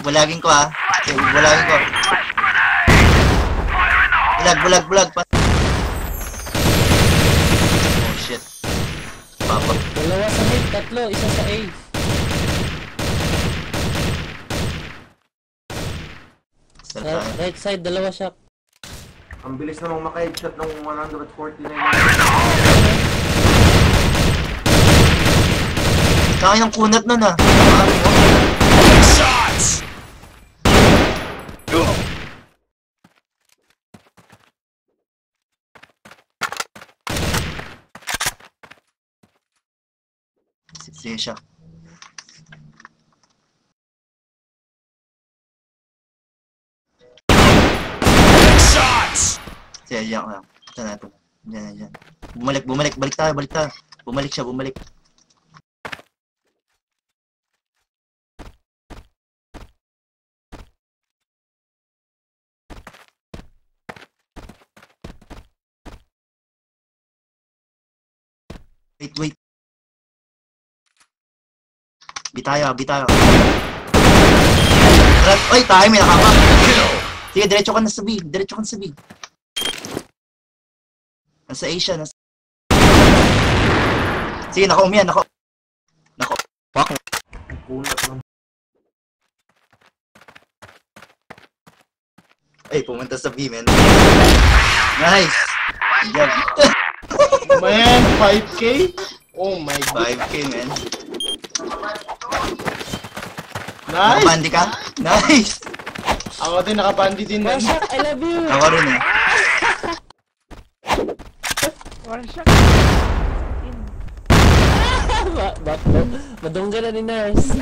Bulagin ko ha. Okay, bulagin ko. Bulag. Oh shit. Papa. Dalawa sa mid, tatlo, isa sa A. Right side, dalawa shot. Ang bilis namang maka-headshot ng 149. Kaya ng kunat nun ah. Shots! Sige siya. Shots! Sige, diyan lang. Ito natin. Diyan. Bumalik. Balik tayo. Bumalik siya. Wait. Bitayo. Ay, tayo may nakaka. Sige, diretso ka na sa B. Nasa A siya. Sige, naka-umiyan. Nako. Fuck. Kunat lang. Ay, pumunta sa B, man. Nice. Yan. Man, 5K? Oh my god. 5K, man. Nice! Nakabandi ka? Nice! Ako din, nakabandi din. One shot, I love you! Ako rin eh. One shot. Madungga na ni Nars.